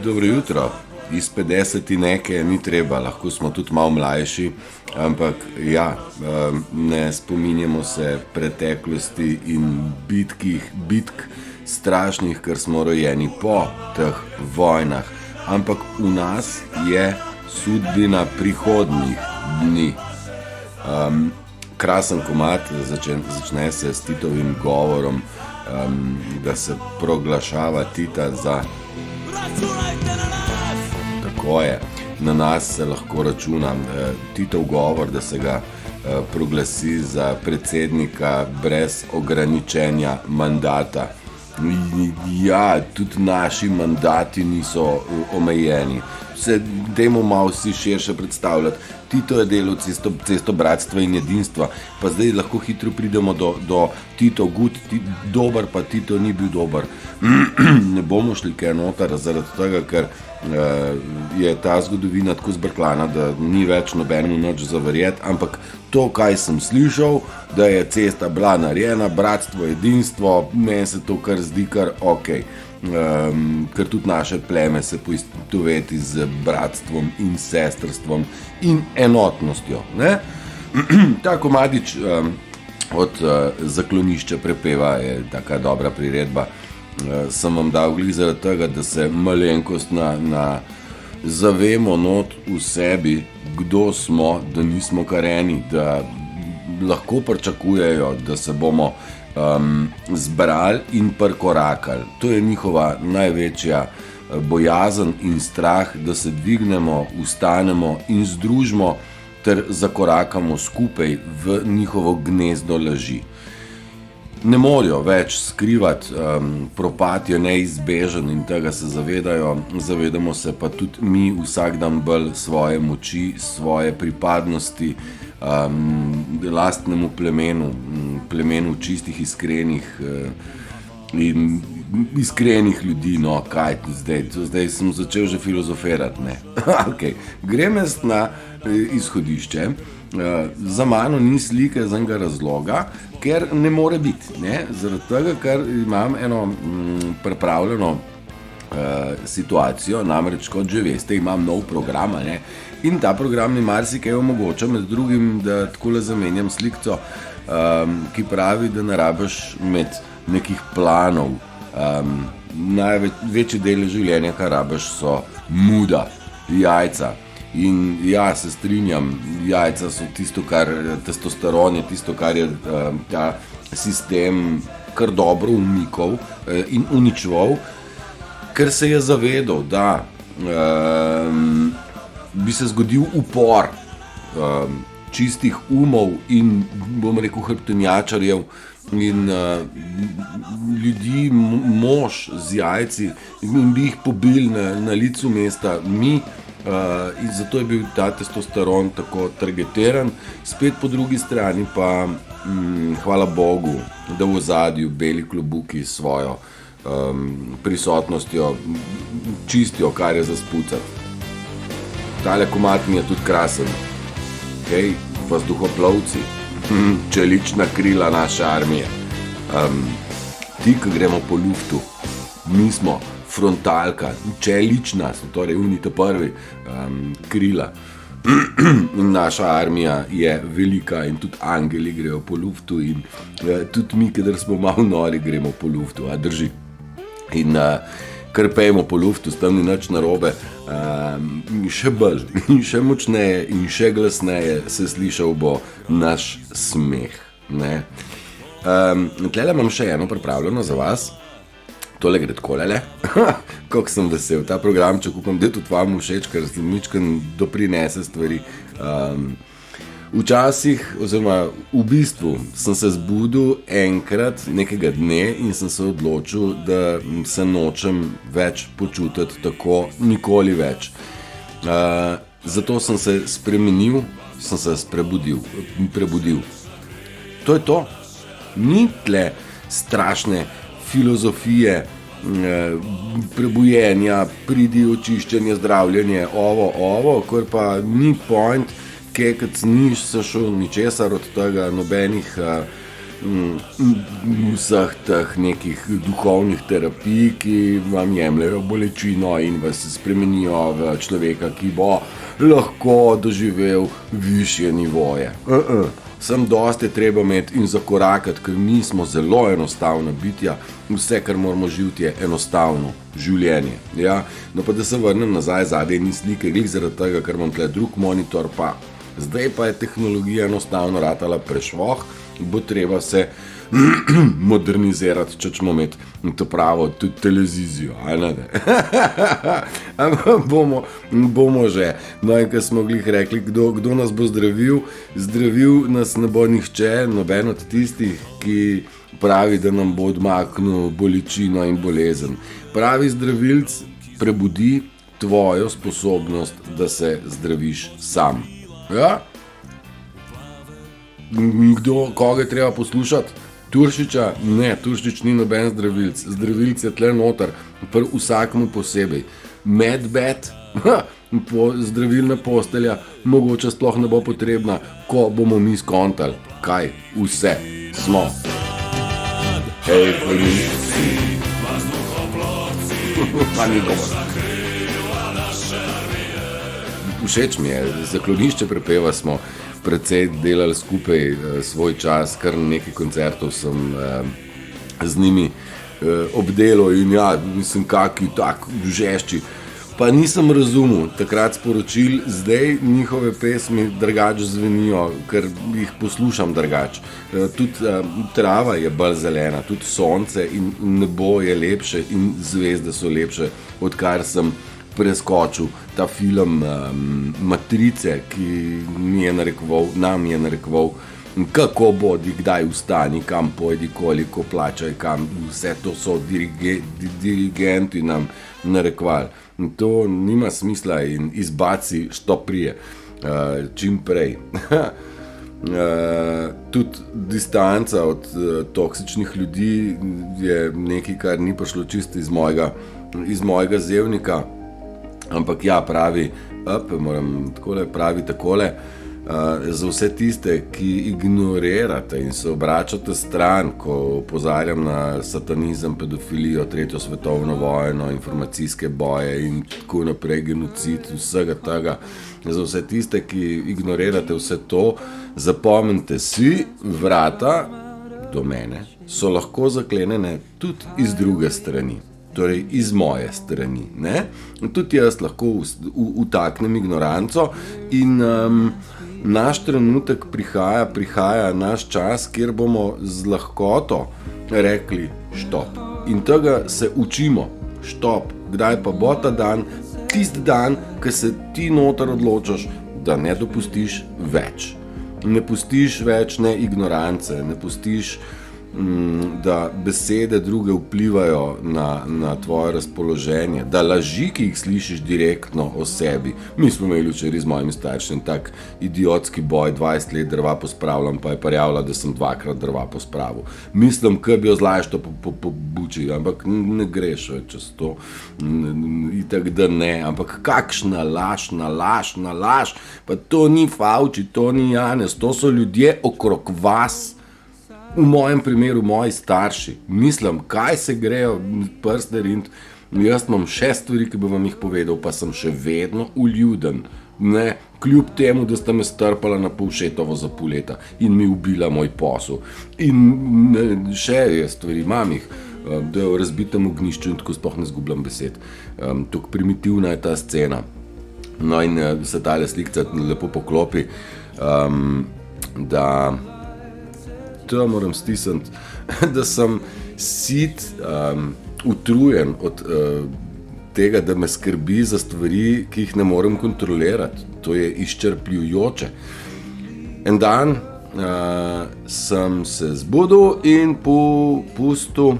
Dobro jutro. Iz 50 nekaj ni treba, lahko smo tudi malo mlajši, ampak ja, ne spominjamo se preteklosti in bitk strašnih, ker smo rojeni po teh vojnah, ampak v nas je sudbina prihodnjih dni. Krasen komad, začne se s Titovim govorom, da se proglašava Tita za... Tako je, na nas se lahko računa. Titov govor, da se ga proglasi za predsednika brez ograničenja mandata. Ja, tudi naši mandati niso omejeni. Dajmo malo vsi širše predstavljati. Tito je delal cesto bratstva in jedinstva, pa zdaj lahko hitro pridemo do Tito good, dober, pa Tito ni bil dober. Ne bomo šli kaj noter, zaradi tega, ker je ta zgodovina tako zbrklana, da ni več nobenemu nič za verjeti, ampak to, kaj sem slišal, da je cesta bila narejena, bratstvo, jedinstvo, meni se to kar zdi kar okej. Ker tudi naše pleme se poistoveti z bratstvom in sestrstvom in enotnostjo, ne? Ta komadič od Zaklonišča prepeva je taka dobra priredba. Sem vam dal glih zaradi tega, da se malenkost zavemo not v sebi, kdo smo, da nismo kar eni, da lahko pričakujejo, da se bomo zbrali in prkorakali. To je njihova največja bojazen in strah, da se dvignemo, vstanemo in združimo ter zakorakamo skupaj v njihovo gnezdo laži. Ne morajo več skrivati, propad je neizbežen in tega se zavedajo, zavedamo se pa tudi mi vsak dan bolj svoje moči, svoje pripadnosti, lastnemu plemenu čistih, iskrenih in iskrenih ljudi, no, kaj zdaj sem začel že filozofirati, ne. Okay. Grem jaz na izhodišče, za mano ni slike z enega razloga, ker ne more biti, ne, zaradi tega, ker imam eno pripravljeno situacijo, namreč kot že veste, imam nov program, ne, in ta program mi marsikaj omogoča, med drugim, da takole zamenjam slikco, ki pravi, da ne rabiš med nekih planov. Največji del življenja, kar rabiš, so muda, jajca. In ja, se strinjam, jajca so tisto, kar testosteron je tisto, kar je ta sistem kar dobro umikal in uničeval, ker se je zavedal, da bi se zgodil upor čistih umov in, bom rekel, hrbtenjačarjev in ljudi, mož z jajci, in bi jih pobili na licu mesta, mi. In zato je bil ta testosteron tako targetiran, spet po drugi strani pa hvala Bogu, da v ozadju beli klobuki s svojo prisotnostjo čistijo, kar je za spucati. Tale komad mi je tudi krasen. Hej, vzduhoplovci, čelična krila naše armije. Ti, ki gremo po luftu, mi smo frontalka, čelična, so torej unita prvi krila. In naša armija je velika in tudi angeli grejo po luftu in tudi mi, kadar smo malo nori, gremo po luftu, a drži. In kar pejmo po luftu, s tem ni nič narobe, še bolj in še močneje in še glasneje se slišal bo naš smeh, ne. Tlele imam še eno pripravljeno za vas. Tole gre takole, kako sem vesel, ta programček, upam, da je tudi vam všeč, ker se mičken doprinese stvari. Včasih, oziroma v bistvu, sem se zbudil enkrat nekega dne in sem se odločil, da se nočem več počutiti tako, nikoli več. Zato sem se spremenil, sem se prebudil. To je to. Ni tle strašne filozofije, prebujenja, pridi očiščenje, zdravljenje, ovo, kar pa ni point, kekec ni se šel ničesar od tega, nobenih vseh teh nekih duhovnih terapij, ki vam jemljajo bolečino in vas spremenijo v človeka, ki bo lahko doživel višje nivoje. Sem dosti treba imeti in zakorakati, ker mi smo zelo enostavna bitja, vse, kar moramo živeti, je enostavno življenje. Ja? No pa da se vrnem nazaj, zadaj ni slike, glih zaradi tega, ker imam tle drug monitor, pa zdaj pa je tehnologija enostavno ratala prešvoh, bo treba se modernizirati, če ćemo imeti to pravo televizijo, ali ne? Ampak bomo že. No in ko smo glih rekli, kdo nas bo zdravil, zdravil nas ne bo nihče, noben od tistih, ki pravi, da nam bo odmaknil bolečino in bolezen. Pravi zdravilc prebudi tvojo sposobnost, da se zdraviš sam. Ja? Koga je treba poslušati? Turšiča? Ne, Turšič ni noben zdravilc. Zdravilc je tle noter, vsakmu posebej. Medbed, zdravilna postelja, mogoče sploh ne bo potrebna, ko bomo mi skontali, kaj vse smo. Hej, poljubi. Pa ni dobro. Všeč mi je, Zaklonišče prepeva smo precej delali skupaj svoj čas, kar nekaj koncertov sem z njimi obdelal in ja, mislim, kaki tak žešči. Pa nisem razumel takrat sporočil, zdaj njihove pesmi drugače zvenijo, ker jih poslušam drugače. Tudi trava je bolj zelena, tudi sonce in nebo je lepše in zvezde so lepše, odkar sem preskočil ta film Matrice, ki nam je narekoval, kako bodi, kdaj vstani, kam pojdi, koliko plačaj, kam, vse to so dirigenti nam narekovali. To nima smisla in izbaci što prije, čim prej. Tudi distanca od toksičnih ljudi je nekaj, kar ni prišlo čisto iz mojega zevnika. Ampak ja, pravi takole, za vse tiste, ki ignorirate in se obračate stran, ko opozarjam na satanizem, pedofilijo, tretjo svetovno vojno, informacijske boje in tako naprej, genocid, vsega tega. Za vse tiste, ki ignorirate vse to, zapomnite si, vrata do mene so lahko zaklenjene tudi iz druge strani. Torej iz moje strani. Ne? Tudi jaz lahko utaknem ignoranco in naš trenutek prihaja naš čas, kjer bomo z lahkoto rekli štop. In tega se učimo. Štop. Kdaj pa bo ta dan? Tisti dan, ko se ti noter odločaš, da ne dopustiš več. Ne pustiš več ne ignorance, ne pustiš da besede druge vplivajo na tvoje razpoloženje, da laži, ki jih slišiš direktno o sebi. Mi smo imeli včeraj z mojimi staršem tak idiotski boj, 20 let drva pospravljam, pa je parjavila, da sem 2krat drva pospravil. Mislim, kaj bi jo zlaž to po buči, ampak ne greš več čez to. Itak da ne, ampak kakšna laž, pa to ni Fauci, to ni Janez, to so ljudje okrog vas. V mojem primeru moji starši. Mislim, kaj se grejo prste rint. Jaz imam 6 stvari, ki bi vam jih povedal, pa sem še vedno uljuden. Ne, kljub temu, da sta me strpala na Povšetovo za pol leta in mi ubila moj posel. In še je stvari, imam jih, da je v razbitem ognjišču in tako sploh ne zgubljam besed. Tako primitivna je ta scena. No in se tale slikca lepo poklopi, da to moram stisniti, da sem sit, utrujen od tega, da me skrbi za stvari, ki jih ne morem kontrolirati. To je izčrpljujoče. En dan sem se zbudil in pustil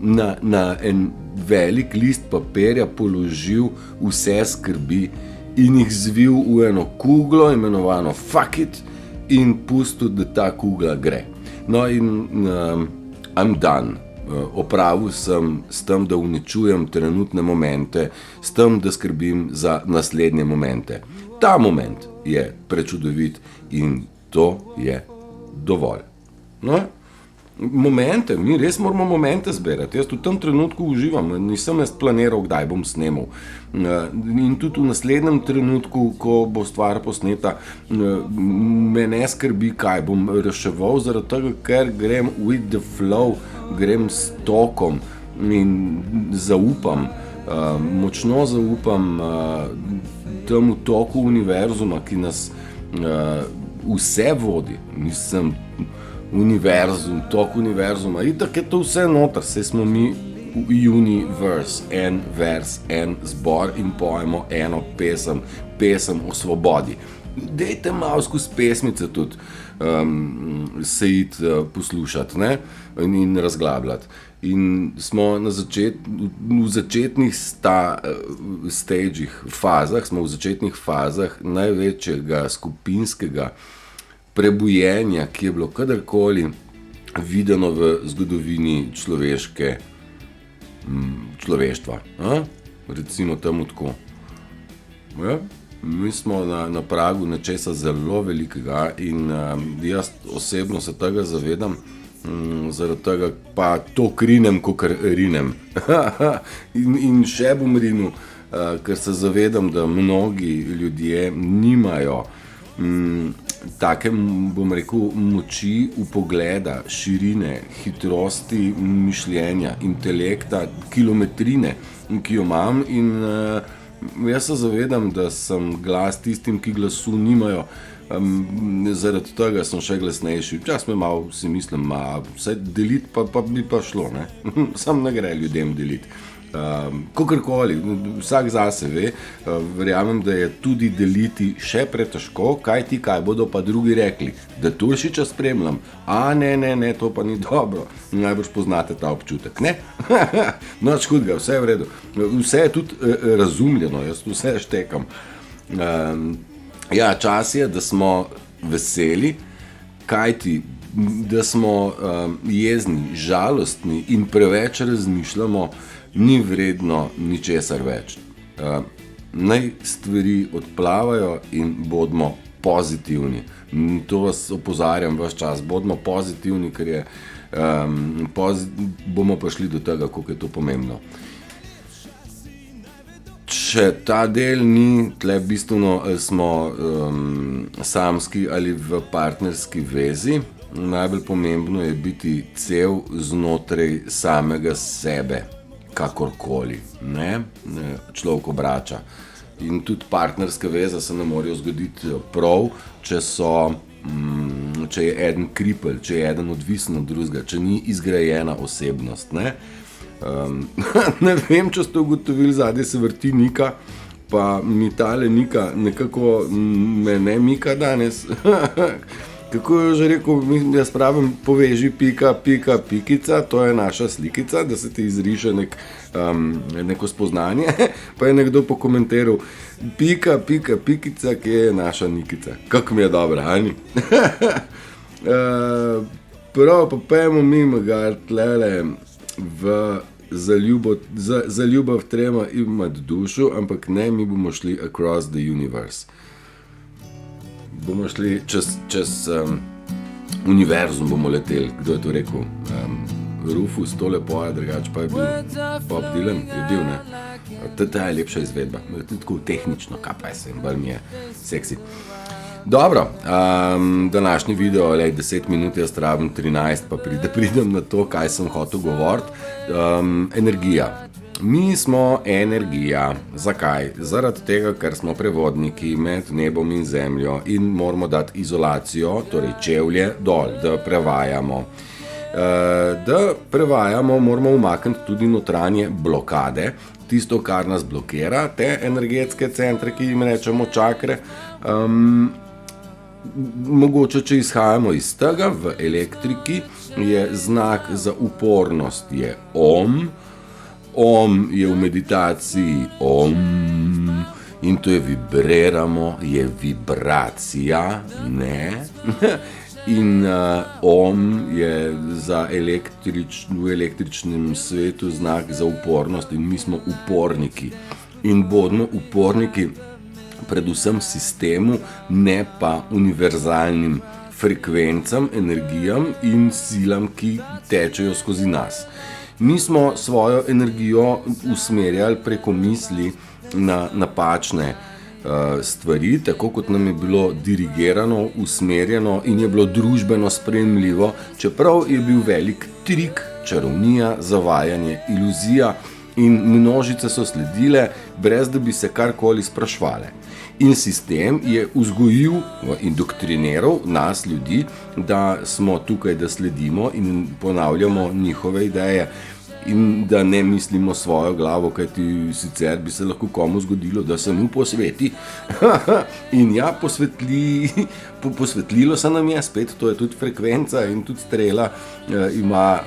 na en velik list papirja položil vse skrbi in jih zvil v eno kuglo, imenovano Fuck it, in pustil, da ta kugla gre. No in I'm done. Opravil sem s tem, da uničujem trenutne momente, s tem, da skrbim za naslednje momente. Ta moment je prečudovit in to je dovolj. No? Momente, mi res moramo momente zbirati. Jaz v tem trenutku uživam, nisem jaz planiral, kdaj bom snemal. In tudi v naslednjem trenutku, ko bo stvar posneta, me ne skrbi, kaj bom reševal, zaradi tega, ker grem with the flow, grem s tokom in zaupam, močno zaupam temu toku univerzuma, ki nas vse vodi. Mislim, univerzum, tok univerzuma, itak je to vse noter, saj smo mi universe, en vers, en zbor in pojemo eno pesem o svobodi. Dejte malo skozi pesmice tudi se iti poslušati, ne? In razglabljati. In smo v začetnih stagih, fazah največjega skupinskega prebujenja, ki je bilo kadarkoli videno v zgodovini človeštva. Recimo temu tako. Ja? Mi smo na pragu nečesa zelo velikega in jaz osebno se tega zavedam, zaradi tega pa to krinem, kakor rinem. In še bom rinil, ker se zavedam, da mnogi ljudje nimajo take, bom rekel, moči upogleda, širine, hitrosti mišljenja, intelekta, kilometrine, ki jo imam, in jaz se zavedam, da sem glas tistim, ki glasu nimajo, zaradi tega sem še glasnejši. Včasih me malo si mislim, vse deliti pa bi pa šlo, ne? Sam ne gre ljudem deliti. Kakorkoli, vsak zase ve, verjamem, da je tudi deliti še pretežko, kaj bodo pa drugi rekli, da Turšiča spremljam, ne, to pa ni dobro, najbrž poznate ta občutek, ne? Nič hudega, vse je v redu, vse je tudi razumljeno, jaz vse štekam. Ja, čas je, da smo veseli, kajti da smo jezni, žalostni in preveč razmišljamo, ni vredno ničesar več. Naj stvari odplavajo in bodimo pozitivni. To vas opozarjam ves čas, bodimo pozitivni, ker bomo prišli do tega, koliko je to pomembno. Če ta del ni, tle bistveno smo samski ali v partnerski vezi, najbolj pomembno je biti cel znotraj samega sebe. Kakorkoli, ne? Človek obrača. In tudi partnerske veze se ne morejo zgoditi prav, če je eden kripelj, če je eden odvisen od drugega, če ni izgrajena osebnost, ne? Ne vem, če ste ugotovili, zadaj se vrti Nika, pa mi tale Nika nekako me ne mika danes. Kako je že rekel, jaz pravim, poveži pika, pikica, to je naša slikica, da se ti izriše neko spoznanje, pa je nekdo pokomentiral, pika, pikica, ki je naša Nikica. Kako mi je dobra, Ani? Prav, pa pojmo mimo ga tlele za ljubav trema imati dušo, ampak ne, mi bomo šli across the universe. Bomo šli čez univerzum, bomo leteli. Kdo je to rekel? Rufus, to lepo je, drugače pa je bil Bob Dylan, je bil, ne? Ta je lepša izvedba, tako tehnično, kaj pa je, bolj mi je seksi. Dobro, današnji video, 10 minut, jaz rabim 13, pa pridem na to, kaj sem hotel govoriti. Energija. Mi smo energija. Zakaj? Zaradi tega, ker smo prevodniki med nebom in zemljo in moramo dati izolacijo, torej čevlje dol, da prevajamo. Da prevajamo, moramo umakniti tudi notranje blokade, tisto, kar nas blokira, te energetske centre, ki jim rečemo čakre. Mogoče, če izhajamo iz tega, v elektriki je znak za upornost je Om. Om je v meditaciji Om in to je vibriramo, je vibracija, ne? In Om je v električnem svetu znak za upornost in mi smo uporniki. In bodimo uporniki predvsem sistemu, ne pa univerzalnim frekvencam, energijam in silam, ki tečejo skozi nas. Mi smo svojo energijo usmerjali preko misli na napačne stvari, tako kot nam je bilo dirigirano, usmerjeno in je bilo družbeno sprejemljivo, čeprav je bil velik trik, čarovnija, zavajanje, iluzija in množice so sledile, brez da bi se karkoli sprašvale. In sistem je vzgojil, indoktriniral nas ljudi, da smo tukaj, da sledimo in ponavljamo njihove ideje in da ne mislimo svojo glavo, kajti sicer bi se lahko komu zgodilo, da se mu posveti. In ja, posvetlilo se nam je, spet to je tudi frekvenca in tudi strela ima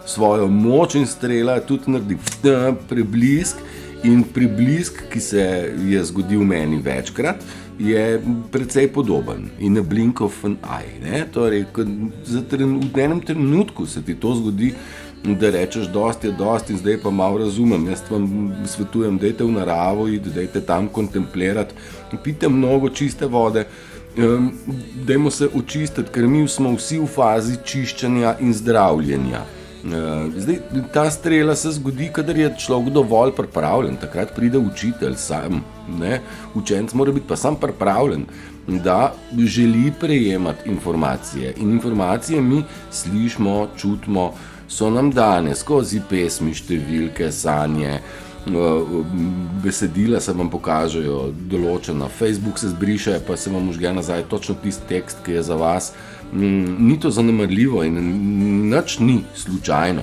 svojo moč in strela tudi naredi preblisk. In preblisk, ki se je zgodil meni večkrat, je precej podoben. In a blink of an eye. Ne? Torej, v enem trenutku se ti to zgodi, da rečeš, dosti je dosti in zdaj pa malo razumem. Jaz vam svetujem, dajte v naravo iti, dajte tam kontemplirati, pijte mnogo čiste vode, dajmo se očistiti, ker mi smo vsi v fazi čiščenja in zdravljenja. Zdaj, ta strela se zgodi, kadar je človek dovolj pripravljen, takrat pride učitelj sam, ne? Učenec mora biti pa sam pripravljen, da želi prejemati informacije in informacije mi slišimo, čutimo, so nam dane skozi pesmi, številke, sanje, besedila se vam pokažejo določena, Facebook se zbriše, pa se vam užge nazaj točno tisti tekst, ki je za vas. Ni to zanemarljivo in nič ni slučajno,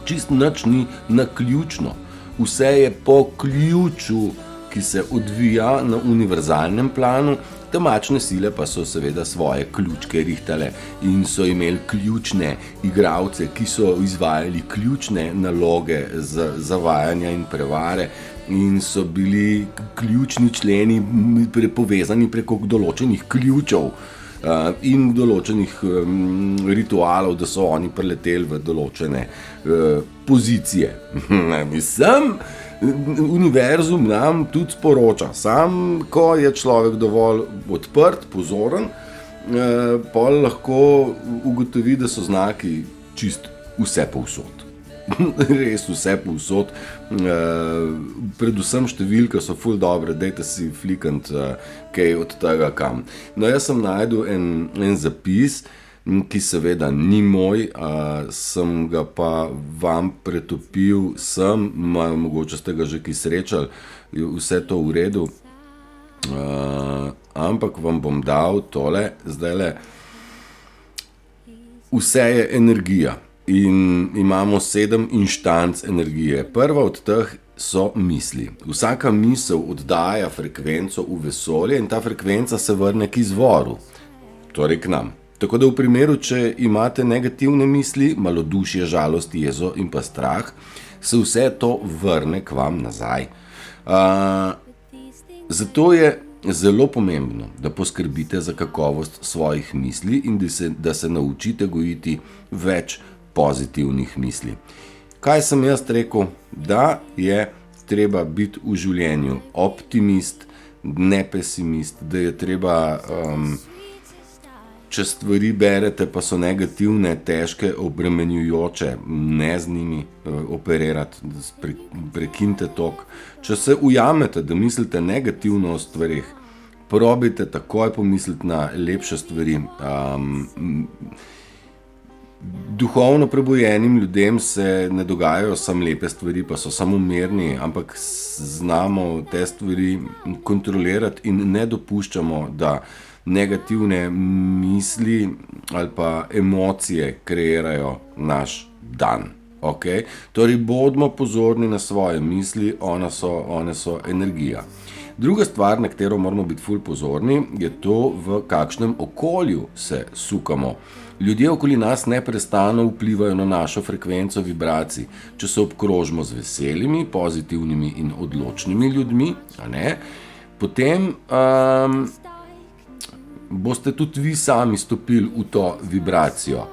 čist nič ni naključno, vse je po ključu, ki se odvija na univerzalnem planu, temačne sile pa so seveda svoje ključke rihtale in so imeli ključne igralce, ki so izvajali ključne naloge za zavajanja in prevare in so bili ključni členi povezani preko določenih ključev in določenih ritualov, da so oni preleteli v določene pozicije. Mislim, univerzum nam tudi sporoča, sam ko je človek dovolj odprt, pozoren, pol lahko ugotovi, da so znaki čist vse povsod. Res vse povsod, predvsem številke so ful dobre, dajte si flikant kaj od tega kam. No, jaz sem najdel en zapis, ki seveda ni moj, sem ga pa vam pretopil mogoče ste ga že kaj srečali, vse to v redu, ampak vam bom dal tole, zdajle, vse je energija. In imamo 7 inštanc energije. Prva od teh so misli. Vsaka misel oddaja frekvenco v vesolje in ta frekvenca se vrne k izvoru, torej k nam. Tako da v primeru, če imate negativne misli, malodušje, žalost, jezo in pa strah, se vse to vrne k vam nazaj. Zato je zelo pomembno, da poskrbite za kakovost svojih misli in da se naučite gojiti več pozitivnih misli. Kaj sem jaz rekel? Da je treba biti v življenju optimist, ne pesimist, da je treba, če stvari berete, pa so negativne, težke, obremenjujoče, ne z njimi operirati, prekinite tok. Če se ujamete, da mislite negativno o stvarih, probajte takoj pomisliti na lepše stvari. Duhovno prebojenim ljudem se ne dogajajo samo lepe stvari, pa so samo mirni, ampak znamo te stvari kontrolirati in ne dopuščamo, da negativne misli ali pa emocije kreirajo naš dan. Okay? Torej, bodimo pozorni na svoje misli, one so energija. Druga stvar, na katero moramo biti ful pozorni, je to, v kakšnem okolju se sukamo. Ljudje okoli nas neprestano vplivajo na našo frekvenco vibracij. Če se obkrožimo z veselimi, pozitivnimi in odločnimi ljudmi, potem boste tudi vi sami stopili v to vibracijo.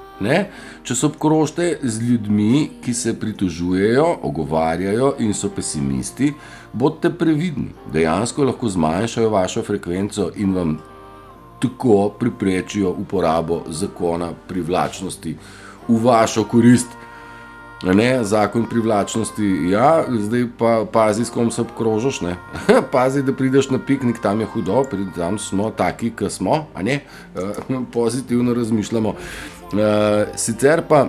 Če se obkrožite z ljudmi, ki se pritožujejo, ogovarjajo in so pesimisti, bodite previdni. Dejansko lahko zmanjšajo vašo frekvenco in vam tako preprečijo uporabo zakona privlačnosti v vašo korist. Ne, zakon privlačnosti, ja, zdaj pa pazi, s kom se obkrožaš, ne. Pazi, da prideš na piknik, tam je hudo, tam smo taki, ki smo, a ne, pozitivno razmišljamo. Sicer pa,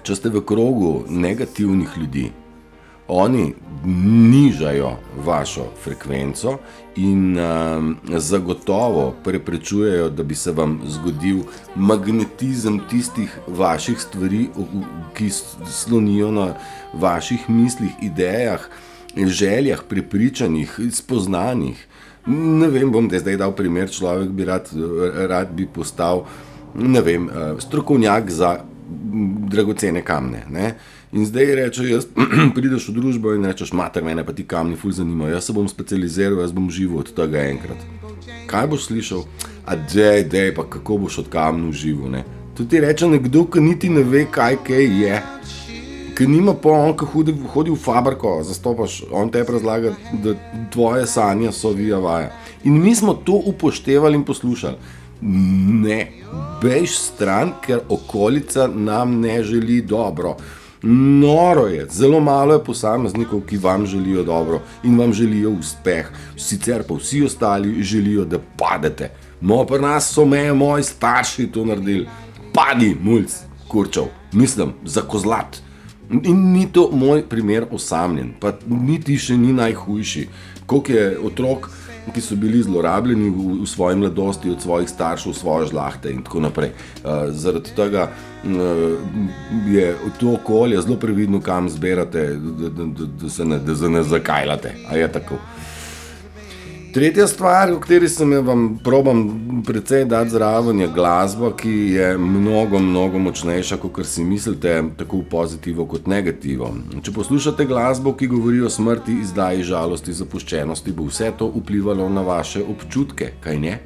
če ste v krogu negativnih ljudi, oni nižajo vašo frekvenco in zagotovo preprečujejo, da bi se vam zgodil magnetizem tistih vaših stvari, ki slonijo na vaših mislih, idejah, željah, prepričanjih, spoznanjih. Ne vem, bom zdaj dal primer, človek bi rad bi postal, ne vem, strokovnjak za dragocene kamne, ne. In zdaj reče, jaz prideš v družbo in rečeš, mater, mene pa ti kamni ful zanimajo, jaz se bom specializiral, jaz bom živel od tega enkrat. Kaj boš slišal? A dej, pa kako boš od kamnu živel, ne? To ti reče nekdo, ki niti ne ve, kaj je. Ki nima pa on, ki hodi v fabriko, zastopaš, on tebi razlaga, da tvoje sanje so via vaja. In mi smo to upoštevali in poslušali. Ne, bejž stran, ker okolica nam ne želi dobro. Noro je, zelo malo je posameznikov, ki vam želijo dobro in vam želijo uspeh, sicer pa vsi ostali želijo, da padete. No, pri nas so moji starši to naredili. Padi, mulc, kurčev, mislim, za kozlat. In ni to moj primer osamljen, pa niti še ni najhujši. Koliko je otrok, ki so bili zlorabljeni v svoji mladosti od svojih staršev, svoje žlahte in tako naprej. Zaradi tega je to okolje zelo previdno, kam zberate, da se ne zakajljate. A je tako? Tretja stvar, o kateri vam probam precej dati zraven, je glasba, ki je mnogo močnejša, kot si mislite, tako v pozitivo kot negativo. Če poslušate glasbo, ki govori o smrti, izdaji, žalosti, zapuščenosti, bo vse to vplivalo na vaše občutke, kaj ne?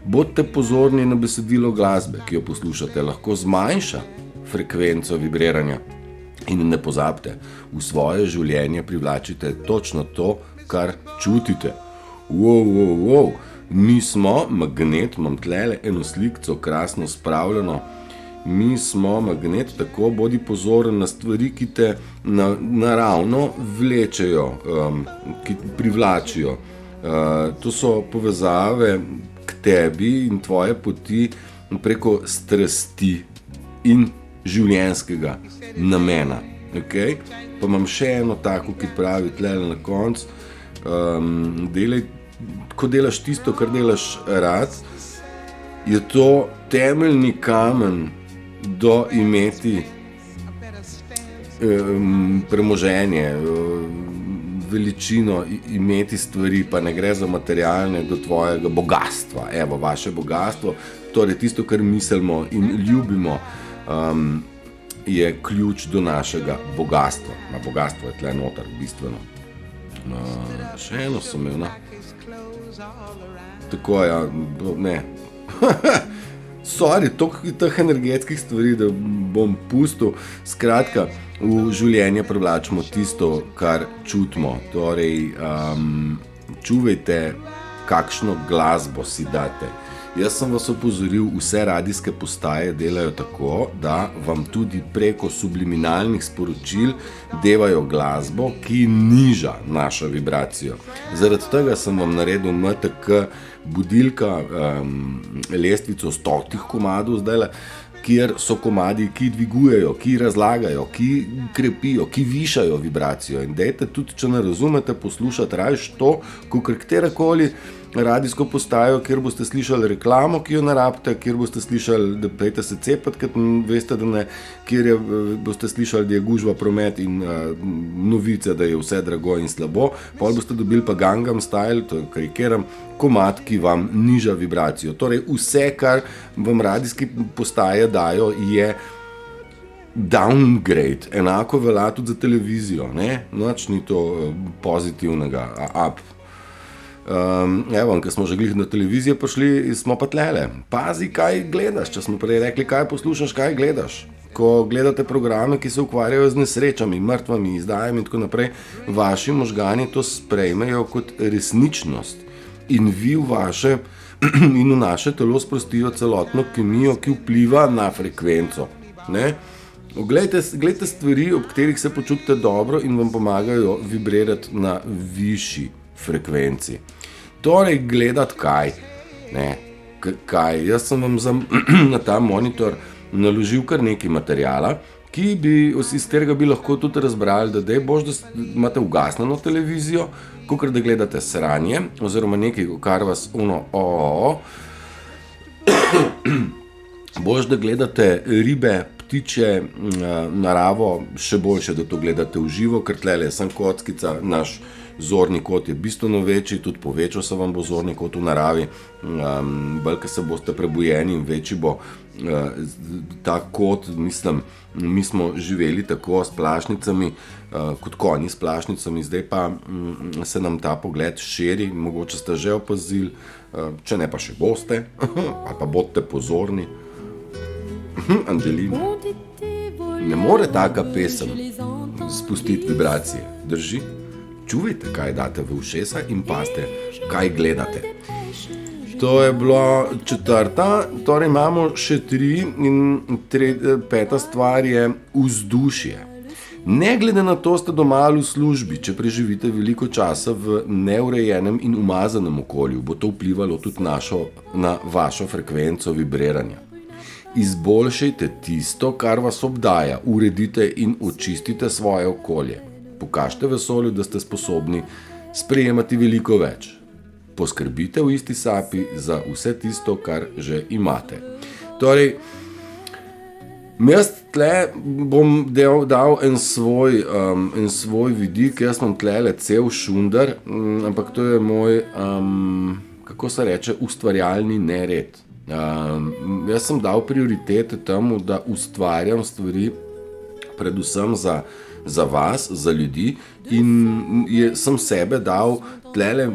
Bodite pozorni na besedilo glasbe, ki jo poslušate, lahko zmanjša frekvenco vibriranja. In ne pozabite, v svoje življenje privlačite točno to, kar čutite. Wow, mi smo magnet, imam tlele eno slikco krasno spravljeno, mi smo magnet, tako bodi pozoren na stvari, ki te naravno vlečejo, ki privlačijo. To so povezave k tebi in tvoje poti preko strasti in življenjskega namena. Okay? Pa imam še eno tako, ki pravi tlele na koncu, ko delaš tisto, kar delaš rad, je to temeljni kamen do imeti premoženje, veličino, imeti stvari, pa ne gre za materialne, do tvojega bogatstva. Evo, vaše bogatstvo, torej tisto, kar mislimo in ljubimo, je ključ do našega bogatstva. Bogatstvo je tle noter, bistveno. Še eno sem imel, tako, ja, ne. Sorry, toliko teh energetskih stvari, da bom pustil. Skratka, v življenje privlačimo tisto, kar čutimo. Torej, čuvajte, kakšno glasbo si date. Jaz sem vas opozoril, vse radijske postaje delajo tako, da vam tudi preko subliminalnih sporočil devajo glasbo, ki niža našo vibracijo. Zaradi tega sem vam naredil MTK budilka, lestvico 100 komadov zdajle, kjer so komadi, ki dvigujejo, ki razlagajo, ki krepijo, ki višajo vibracijo. In dajte tudi, če ne razumete, poslušati rajš to, kakor katerakoli radijsko postajo, kjer boste slišali reklamo, ki jo ne rabite, kjer boste slišali, da pejte se cepati, ker veste, da ne, kjer boste slišali, da je gužva promet in novice, da je vse drago in slabo, pol boste dobili pa Gangnam Style, to je karikiram, komad, ki vam niža vibracijo. Torej, vse, kar vam radijski postaje dajo, je downgrade. Enako velja tudi za televizijo, ne? Nič ni to pozitivnega, up. Evo, ko smo že glih na televizijo prišli, smo pa tlele. Pazi, kaj gledaš, če smo prej rekli, kaj poslušaš, kaj gledaš. Ko gledate programe, ki se ukvarjajo z nesrečami, mrtvami, izdajami in tako naprej, vaši možgani to sprejmejo kot resničnost. In vi v vaše in v naše telo sprostijo celotno kemijo, ki vpliva na frekvenco. Ne? Glejte stvari, ob katerih se počutite dobro in vam pomagajo vibrirati na višji frekvenci. Torej, gledati kaj? Ne? Kaj? Jaz sem vam na ta monitor naložil kar nekaj materijala, iz katerega bi lahko tudi razbrali, da je bož, da imate ugasnjeno televizijo, kakor da gledate sranje, oziroma nekaj, kar vas bož, da gledate ribe, ptiče, naravo, še boljše, da to gledate v živo, ker tlele sem kockica, naš zorni kot je bistveno večji, tudi povečal se vam bo zorni kot v naravi, bolj, ko se boste prebujeni in večji bo ta kot, mislim, mi smo živeli tako s plašnicami, kot konji s plašnicami, zdaj pa se nam ta pogled širi, mogoče ste že opazili, če ne pa še boste, ali pa bodite pozorni. Angelina, ne more taka pesem spustiti vibracije, drži? Čuvajte, kaj date v ušesa in pazite, kaj gledate. To je bila 4., torej imamo še 3 in 5. stvar je vzdušje. Ne glede na to, ste doma ali v službi, če preživite veliko časa v neurejenem in umazanem okolju, bo to vplivalo tudi na vašo frekvenco vibriranja. Izboljšajte tisto, kar vas obdaja, uredite in očistite svoje okolje. Pokažite vesolju, da ste sposobni sprejemati veliko več. Poskrbite v isti sapi za vse tisto, kar že imate. Torej, jaz tle bom dal en svoj vidik, jaz imam tle cel šundar, ampak to je moj, kako se reče, ustvarjalni nered. Jaz sem dal prioritete temu, da ustvarjam stvari predvsem za vas, za ljudi in sem sebe dal tlele,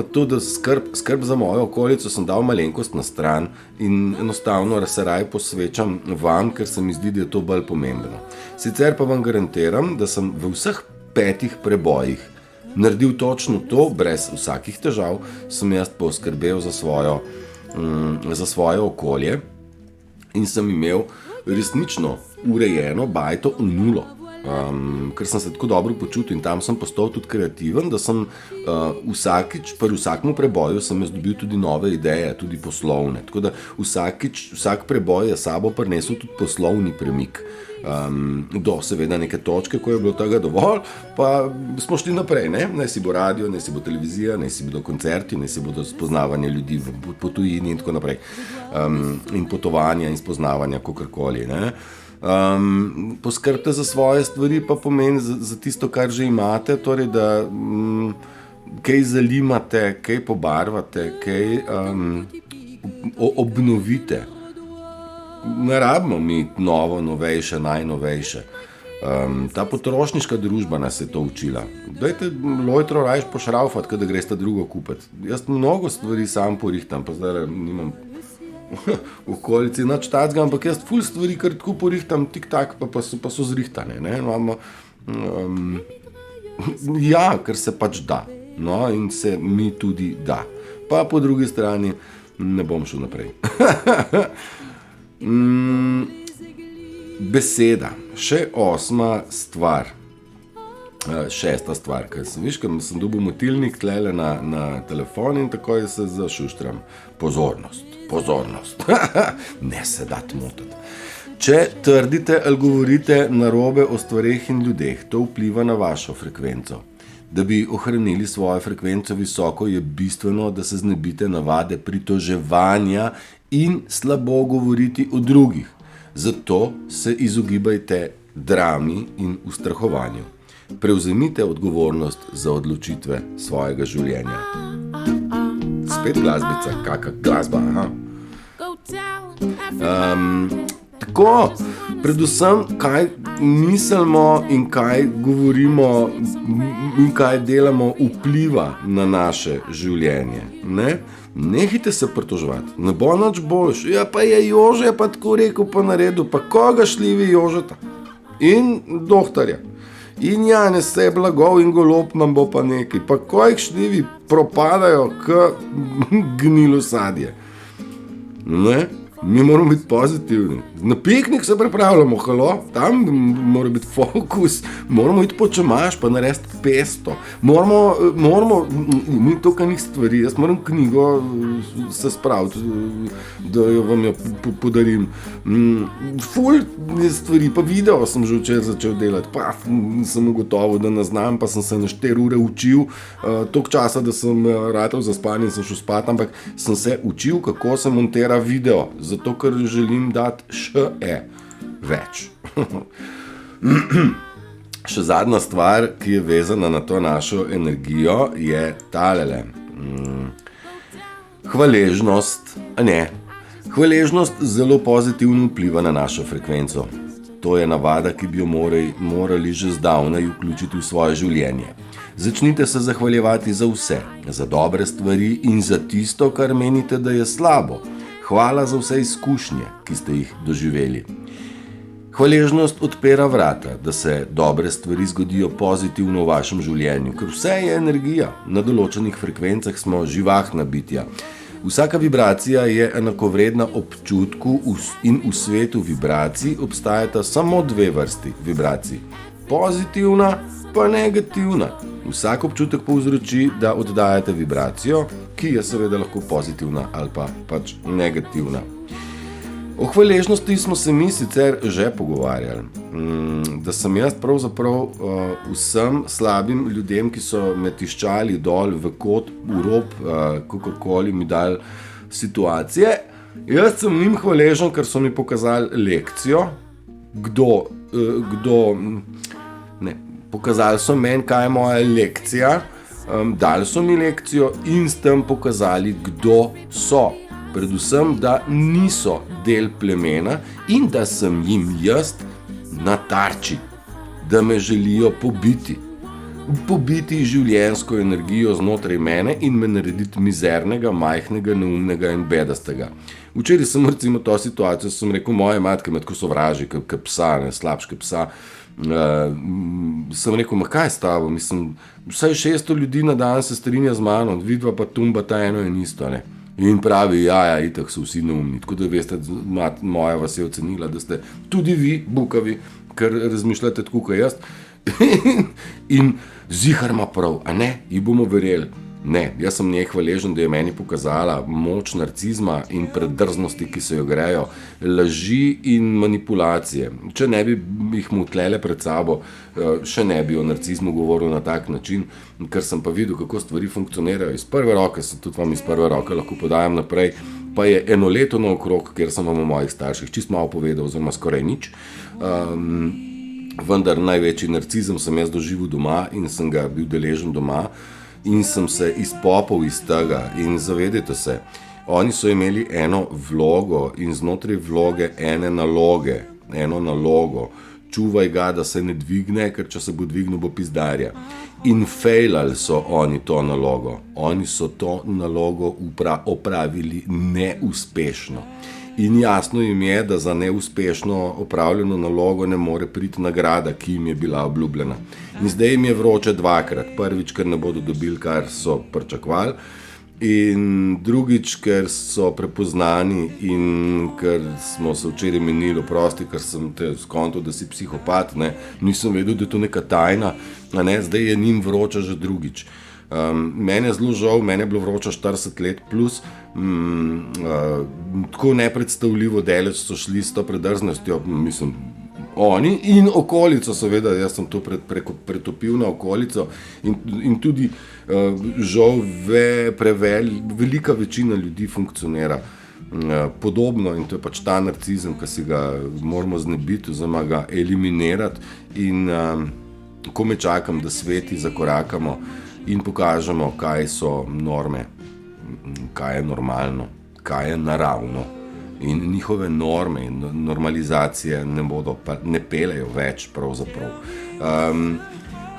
to, da skrb za mojo okolico sem dal malenkost na stran in enostavno se raje posvečam vam, ker se mi zdi, da je to bolj pomembno. Sicer pa vam garantiram, da sem v vseh 5 prebojih naredil točno to, brez vsakih težav, sem jaz poskrbel za svoje okolje in sem imel resnično urejeno bajto v nulo. Ker sem se tako dobro počutil in tam sem postal tudi kreativen, da sem pri vsakem preboju sem jaz dobil tudi nove ideje, tudi poslovne. Tako da vsak preboj je sabo prinesel tudi poslovni premik. Do seveda neke točke, ko je bilo tega dovolj, pa smo šli naprej, ne? Naj si bo radio, naj si bo televizija, naj si bodo koncerti, naj si bodo spoznavanje ljudi po tujini in tako naprej. In potovanja in spoznavanja, kakorkoli, ne? Poskrbite za svoje stvari, pa pomeni za tisto, kar že imate, torej da kaj zalimate, kaj pobarvate, kaj obnovite. Ne rabimo mi novo, novejše, najnovejše. Ta potrošniška družba nas je to učila. Dajte lojtro rajš pošraufati, kada greste drugo kupiti. Jaz mnogo stvari sam porihtam, pa zdaj nimam v okolici nič tacga, ampak jaz ful stvari, kar tako porihtam, tik-tak, pa so zrihtane. Ne? Ja, ker se pač da. No, in se mi tudi da. Pa po drugi strani ne bom šel naprej. Beseda. Še 8. stvar. 6. stvar. Ker sem dobil motilnik tlele na telefon in takoj se zašuštram. Pozornost. Ne se dati motiti. Če trdite ali govorite narobe o stvareh in ljudeh, to vpliva na vašo frekvenco. Da bi ohranili svojo frekvenco visoko, je bistveno, da se znebite navade pritoževanja in slabo govoriti o drugih. Zato se izogibajte drami in ustrahovanju. Prevzemite odgovornost za odločitve svojega življenja. Spet glasbica, kaka glasba, aha. Tako, predvsem, kaj mislimo in kaj govorimo in kaj delamo vpliva na naše življenje. Ne? Nehajte se pritoževati, ne bo nič boljš. Ja, pa je Jože pa tako rekel, pa naredil, pa koga šljivi Jožeta? In dohtarja. In ja, ne se blagov in golob nam bo pa nekaj. Pa kojk šljivi propadajo k gnilo sadje. Ne? Mi moramo biti pozitivni. Na piknik se pripravljamo, halo, tam mora biti fokus, moramo iti po čemaš, pa narediti pesto. Moramo, ni to kanih stvari, jaz moram knjigo se spraviti, da jo vam jo podarim. Ful stvari, pa video sem že včeraj začel delati, pa sem ugotovil, da ne znam, pa sem se na 4 ure učil, toliko časa, da sem ratal za spanje in sem šel spat, ampak sem se učil, kako se montira video. Zato, ker želim dati še več. Še zadnja stvar, ki je vezana na to našo energijo, je talele. Hvaležnost, hvaležnost zelo pozitivno vpliva na našo frekvenco. To je navada, ki bi jo morali že zdavnaj vključiti v svoje življenje. Začnite se zahvaljevati za vse, za dobre stvari in za tisto, kar menite, da je slabo. Hvala za vse izkušnje, ki ste jih doživeli. Hvaležnost odpira vrata, da se dobre stvari zgodijo pozitivno v vašem življenju, ker vse je energija. Na določenih frekvencah smo živahna bitja. Vsaka vibracija je enakovredna občutku in v svetu vibracij obstajata samo 2 vrsti vibracij. Pozitivna pa negativna. Vsak občutek povzroči, da oddajate vibracijo, ki je seveda lahko pozitivna ali pa pač negativna. O hvaležnosti smo se mi sicer že pogovarjali. Da sem jaz pravzaprav vsem slabim ljudem, ki so me tiščali dol v kot, v rob, kakorkoli mi dali situacije, jaz sem njim hvaležen, ker so mi pokazali lekcijo, pokazali so meni, kaj je moja lekcija, dali so mi lekcijo in s tem pokazali, kdo so. Predvsem, da niso del plemena in da sem jim jaz na tarči, da me želijo pobiti življenjsko energijo znotraj mene in me narediti mizernega, majhnega, neumnega in bedastega. Včeraj sem recimo to situacijo, sem rekel, moje matke me tako sovraži, kot psa, slabške psa. Sem rekel, ma kaj s tabo, mislim, vsaj 600 ljudi na dan se strinja z mano, vidva pa tumbata eno in isto, ne. In pravi, ja, itak so vsi neumni, tako da veste, moja vas je ocenila, da ste tudi vi bukavi, ker razmišljate tako, kot jaz. In zihar ima prav, a ne, ji bomo verjeli. Ne, jaz sem njej hvaležen, da je meni pokazala moč narcizma in predrznosti, ki se jo grejo, laži in manipulacije. Če ne bi jih mutlele pred sabo, še ne bi o narcizmu govoril na tak način, ker sem pa videl, kako stvari funkcionirajo iz prve roke, se tudi vam iz prve roke lahko podajam naprej, pa je 1 leto naokrog, kjer sem vam o mojih starših čist malo povedal, oziroma skoraj nič. Vendar največji narcizem sem jaz doživel doma in sem ga bil deležen doma. In sem se izpopal iz tega in zavedajte se, oni so imeli eno vlogo in znotraj vloge eno nalogo. Čuvaj ga, da se ne dvigne, ker če se bo dvignil, bo pizdarja. In failali so oni to nalogo. Oni so to nalogo opravili neuspešno. In jasno jim je, da za neuspešno opravljeno nalogo ne more priti nagrada, ki jim je bila obljubljena. In zdaj jim je vroče 2-krat. Prvič, ker ne bodo dobili, kar so pričakovali, in drugič, ker so prepoznani in ker smo se včeraj menili, oprosti, ker sem te skontal, da si psihopat, ne, nisem vedel, da je to neka tajna, ne, zdaj je njim vroča že drugič. Mene je zelo žal, mene je bilo vroča 40 let plus, tako nepredstavljivo daleč so šli s to predrznostjo, mislim, oni in okolico seveda, jaz sem to pretopil na okolico in tudi žal velika večina ljudi funkcionira podobno in to je pač ta narcizem, ki si ga moramo znebiti oziroma ga eliminirati in ko me čakam, da sveti zakorakamo in pokažemo, kaj so norme, kaj je normalno, kaj je naravno. In njihove norme in normalizacije ne pelejo več pravzaprav.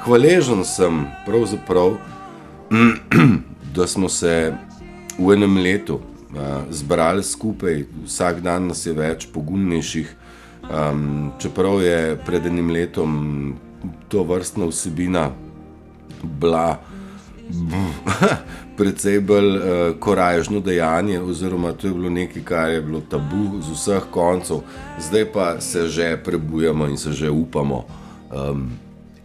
Hvaležen sem pravzaprav, da smo se v enem letu zbrali skupaj, vsak dan nas je več pogumnejših, čeprav je pred enim letom to vrstna vsebina bila precej bolj korajžno dejanje, oziroma to je bilo nekaj, kar je bilo tabu z vseh koncev, zdaj pa se že prebujamo in se že upamo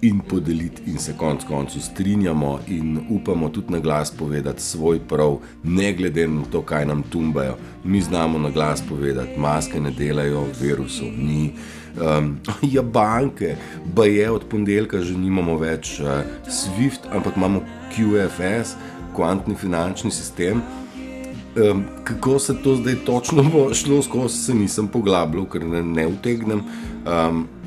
in podeliti in se konec koncev strinjamo in upamo tudi na glas povedati svoj prav, ne glede na to, kaj nam tumbajo. Mi znamo na glas povedati, maske ne delajo, virusov ni. Ja, banke, baje od ponedeljka že nimamo več SWIFT, ampak imamo QFS, kvantni finančni sistem. Kako se to zdaj točno bo šlo skozi, se nisem poglabljal, ker ne utegnem,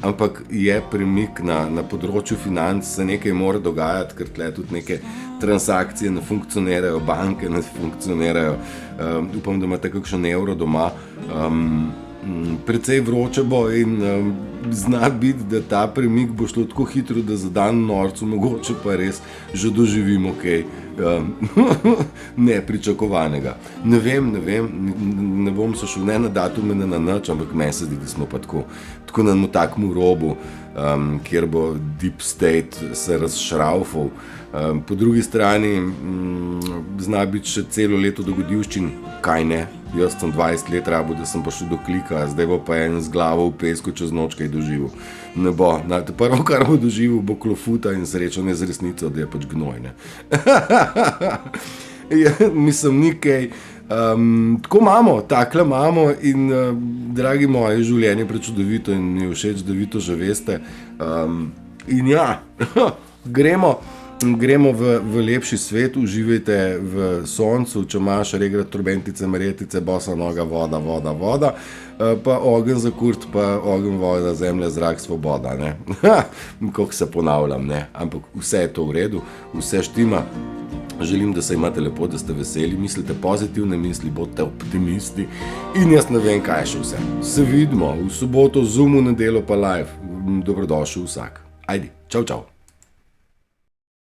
ampak je premik na področju financ, se nekaj mora dogajati, ker tle tudi neke transakcije ne funkcionirajo, banke ne funkcionirajo, upam, da imate kakšen evro doma. Precej vroče bo in zna biti, da ta premik bo šlo tako hitro, da za dan norcu mogoče pa res že doživimo kaj nepričakovanega. Ne vem, ne bom se šel ne na datume, ne na nič, ampak meni se zdi, da smo pa tako na takmu robu, kjer bo deep state se razšraufal. Po drugi strani zna biti še celo leto dogodivščin, kaj ne. Jaz sem 20 let rabil, da sem prišel do klika, zdaj bo pa en z glavo v pesku čez noč kaj doživel. Ne bo. Prvo, kar bo doživel, bo klofuta in srečanje z resnico, da je pač gnoj, ne. Ja, mislim, ni kaj. Tako imamo, takle imamo in dragi moji, življenje je prečudovito in mi je všeč, da vi to že veste. In ja, gremo v lepši svet, uživajte v soncu, če imaš regrat, turbentice, marjetice, bosa noga, voda, pa ogenj za kurt, pa ogenj, voda, zemlja, zrak, svoboda, ne. Koliko se ponavljam, ne, ampak vse je to v redu, vse štima. Želim, da se imate lepo, da ste veseli, mislite pozitivne misli, bodite optimisti in jaz ne vem, kaj še vse. Se vidimo v soboto, Zoomu, nedeljo pa live. Dobrodošel vsak. Ajde, čau.